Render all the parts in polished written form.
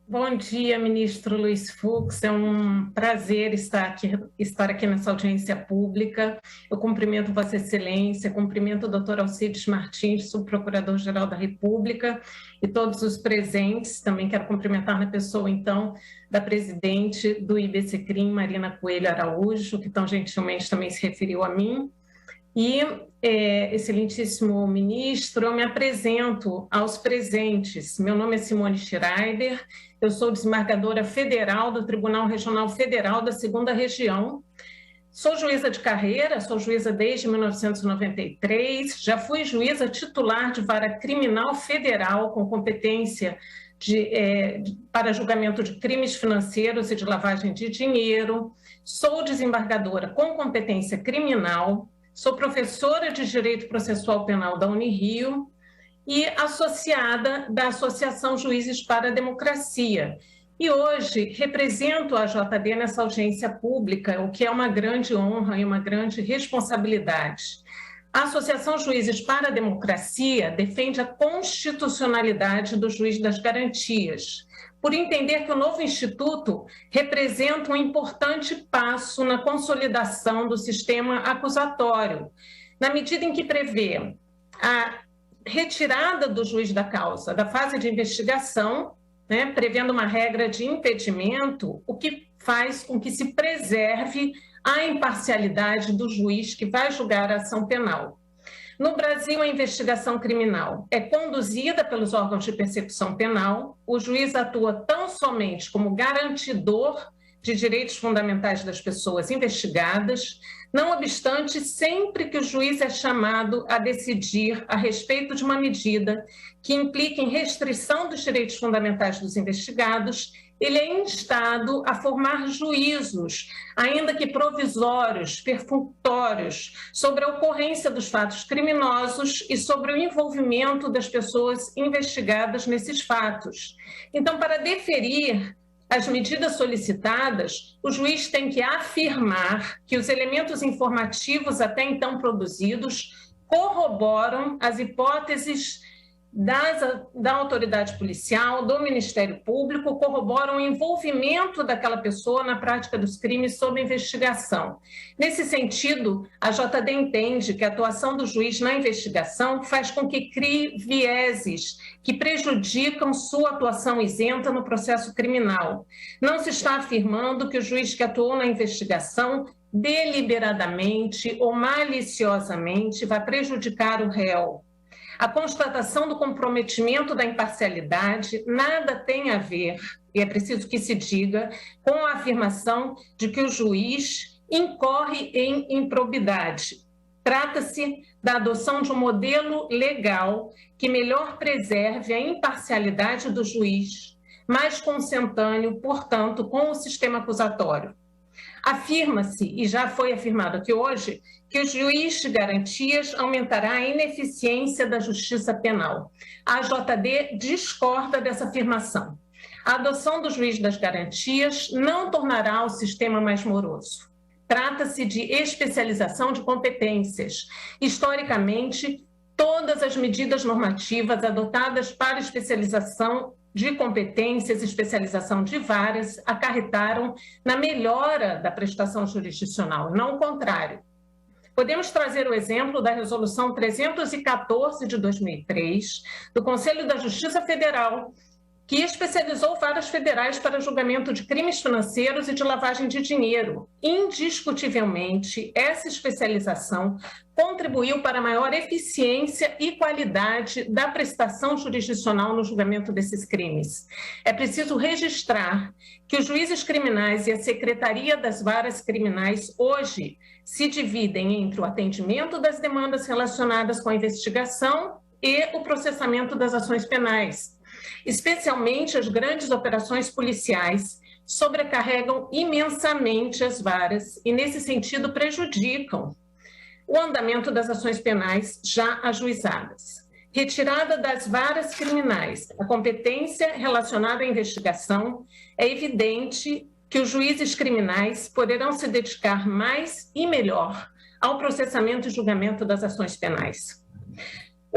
Bom dia, ministro Luiz Fux. É um prazer estar aqui nessa audiência pública. Eu cumprimento Vossa Excelência, cumprimento o doutor Alcides Martins, subprocurador-geral da República, e todos os presentes. Também quero cumprimentar na pessoa, então, da presidente do IBCCRIM, Marina Coelho Araújo, que tão gentilmente também se referiu a mim. E, excelentíssimo ministro, eu me apresento aos presentes. Meu nome é Simone Schreiber, eu sou desembargadora federal do Tribunal Regional Federal da 2ª Região. Sou juíza de carreira, sou juíza desde 1993, já fui juíza titular de vara criminal federal com competência para julgamento de crimes financeiros e de lavagem de dinheiro. Sou desembargadora com competência criminal. Sou professora de Direito Processual Penal da Unirio e associada da Associação Juízes para a Democracia. E hoje represento a JD nessa audiência pública, o que é uma grande honra e uma grande responsabilidade. A Associação Juízes para a Democracia defende a constitucionalidade do juiz das garantias, por entender que o novo Instituto representa um importante passo na consolidação do sistema acusatório, na medida em que prevê a retirada do juiz da causa da fase de investigação, prevendo uma regra de impedimento, o que faz com que se preserve a imparcialidade do juiz que vai julgar a ação penal. No Brasil, a investigação criminal é conduzida pelos órgãos de persecução penal. O juiz atua tão somente como garantidor de direitos fundamentais das pessoas investigadas, não obstante, sempre que o juiz é chamado a decidir a respeito de uma medida que implique em restrição dos direitos fundamentais dos investigados, ele é instado a formar juízos, ainda que provisórios, perfunctórios, sobre a ocorrência dos fatos criminosos e sobre o envolvimento das pessoas investigadas nesses fatos. Então, para deferir as medidas solicitadas, o juiz tem que afirmar que os elementos informativos até então produzidos corroboram as hipóteses da autoridade policial, do Ministério Público, corroboram o envolvimento daquela pessoa na prática dos crimes sob investigação. Nesse sentido, a JD entende que a atuação do juiz na investigação faz com que crie vieses que prejudicam sua atuação isenta no processo criminal. Não se está afirmando que o juiz que atuou na investigação deliberadamente ou maliciosamente vai prejudicar o réu. A constatação do comprometimento da imparcialidade nada tem a ver, e é preciso que se diga, com a afirmação de que o juiz incorre em improbidade. Trata-se da adoção de um modelo legal que melhor preserve a imparcialidade do juiz, mais consentâneo, portanto, com o sistema acusatório. Afirma-se, e já foi afirmado aqui hoje, que o juiz de garantias aumentará a ineficiência da justiça penal. A JD discorda dessa afirmação. A adoção do juiz das garantias não tornará o sistema mais moroso. Trata-se de especialização de competências. Historicamente, todas as medidas normativas adotadas para especialização de competências e especialização de varas acarretaram na melhora da prestação jurisdicional, não o contrário. Podemos trazer o exemplo da Resolução 314 de 2003, do Conselho da Justiça Federal, que especializou varas federais para julgamento de crimes financeiros e de lavagem de dinheiro. Indiscutivelmente, essa especialização contribuiu para a maior eficiência e qualidade da prestação jurisdicional no julgamento desses crimes. É preciso registrar que os juízes criminais e a Secretaria das Varas Criminais hoje se dividem entre o atendimento das demandas relacionadas com a investigação e o processamento das ações penais. Especialmente as grandes operações policiais sobrecarregam imensamente as varas e, nesse sentido, prejudicam o andamento das ações penais já ajuizadas. Retirada das varas criminais a competência relacionada à investigação, é evidente que os juízes criminais poderão se dedicar mais e melhor ao processamento e julgamento das ações penais.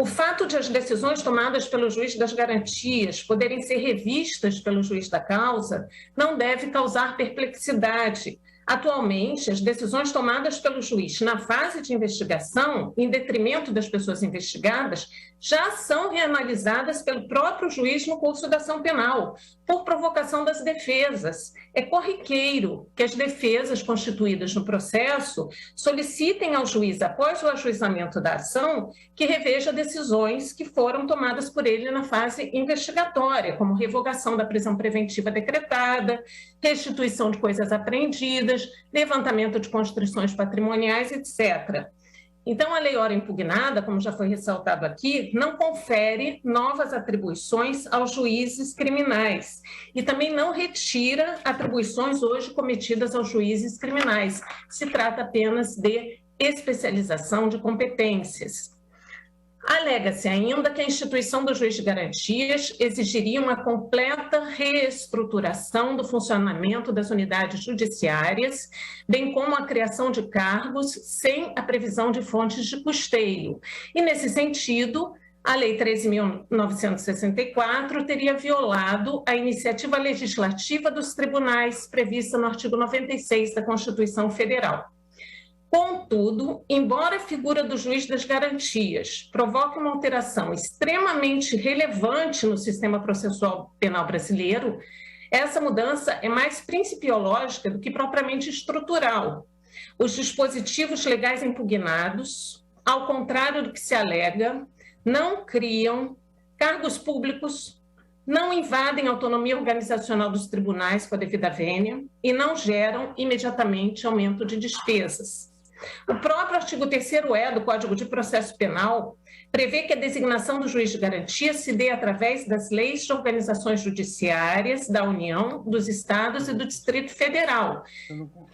O fato de as decisões tomadas pelo juiz das garantias poderem ser revistas pelo juiz da causa não deve causar perplexidade. Atualmente, as decisões tomadas pelo juiz na fase de investigação, em detrimento das pessoas investigadas, já são reanalisadas pelo próprio juiz no curso da ação penal, por provocação das defesas. É corriqueiro que as defesas constituídas no processo solicitem ao juiz, após o ajuizamento da ação, que reveja decisões que foram tomadas por ele na fase investigatória, como revogação da prisão preventiva decretada, restituição de coisas apreendidas, levantamento de constrições patrimoniais, etc. Então, a lei ora impugnada, como já foi ressaltado aqui, não confere novas atribuições aos juízes criminais e também não retira atribuições hoje cometidas aos juízes criminais. Se trata apenas de especialização de competências. Alega-se ainda que a instituição do juiz de garantias exigiria uma completa reestruturação do funcionamento das unidades judiciárias, bem como a criação de cargos sem a previsão de fontes de custeio. E, nesse sentido, a Lei 13.964 teria violado a iniciativa legislativa dos tribunais prevista no artigo 96 da Constituição Federal. Contudo, embora a figura do juiz das garantias provoque uma alteração extremamente relevante no sistema processual penal brasileiro, essa mudança é mais principiológica do que propriamente estrutural. Os dispositivos legais impugnados, ao contrário do que se alega, não criam cargos públicos, não invadem a autonomia organizacional dos tribunais com a devida vênia e não geram imediatamente aumento de despesas. O próprio artigo 3º-E do Código de Processo Penal prevê que a designação do juiz de garantia se dê através das leis de organizações judiciárias da União, dos Estados e do Distrito Federal.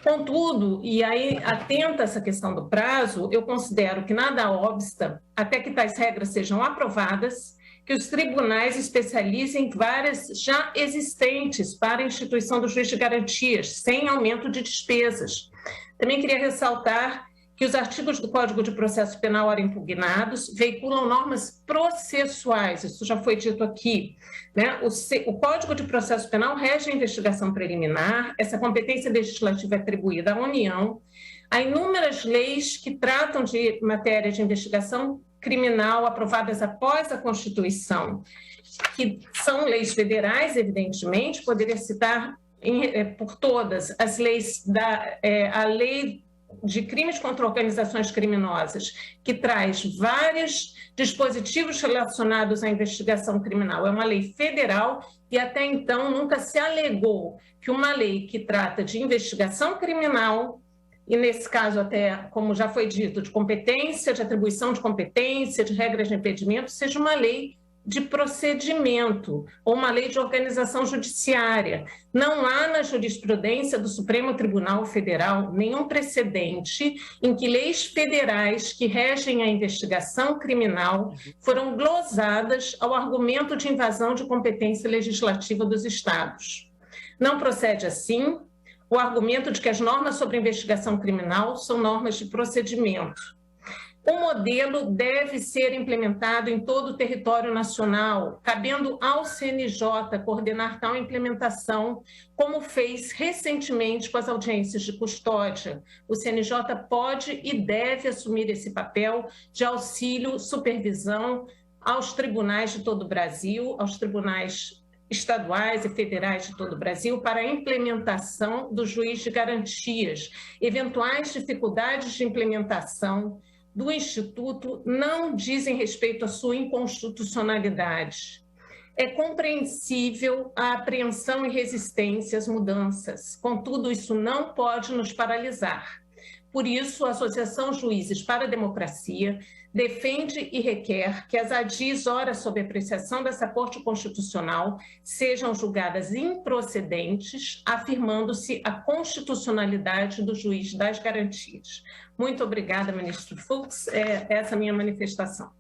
Contudo, e aí atenta a essa questão do prazo, eu considero que nada obsta, até que tais regras sejam aprovadas, que os tribunais especializem várias já existentes para a instituição do juiz de garantias, sem aumento de despesas. Também queria ressaltar que os artigos do Código de Processo Penal ora impugnados veiculam normas processuais, isso já foi dito aqui, né? O Código de Processo Penal rege a investigação preliminar, essa competência legislativa é atribuída à União, há inúmeras leis que tratam de matéria de investigação criminal aprovadas após a Constituição, que são leis federais, evidentemente, poderia citar por todas as leis a lei de crimes contra organizações criminosas, que traz vários dispositivos relacionados à investigação criminal. É uma lei federal e até então nunca se alegou que uma lei que trata de investigação criminal, e nesse caso até, como já foi dito, de competência, de atribuição de competência, de regras de impedimento, seja uma lei de procedimento ou uma lei de organização judiciária. Não há na jurisprudência do Supremo Tribunal Federal nenhum precedente em que leis federais que regem a investigação criminal foram glosadas ao argumento de invasão de competência legislativa dos estados. Não procede assim o argumento de que as normas sobre investigação criminal são normas de procedimento. O modelo deve ser implementado em todo o território nacional, cabendo ao CNJ coordenar tal implementação, como fez recentemente com as audiências de custódia. O CNJ pode e deve assumir esse papel de auxílio, supervisão aos tribunais de todo o Brasil, aos tribunais estaduais e federais de todo o Brasil, para a implementação do juiz de garantias. Eventuais dificuldades de implementação do Instituto não dizem respeito à sua inconstitucionalidade. É compreensível a apreensão e resistência às mudanças, contudo, isso não pode nos paralisar. Por isso, a Associação Juízes para a Democracia defende e requer que as ADIs, ora sob apreciação dessa Corte Constitucional, sejam julgadas improcedentes, afirmando-se a constitucionalidade do juiz das garantias. Muito obrigada, ministro Fux. Essa é a minha manifestação.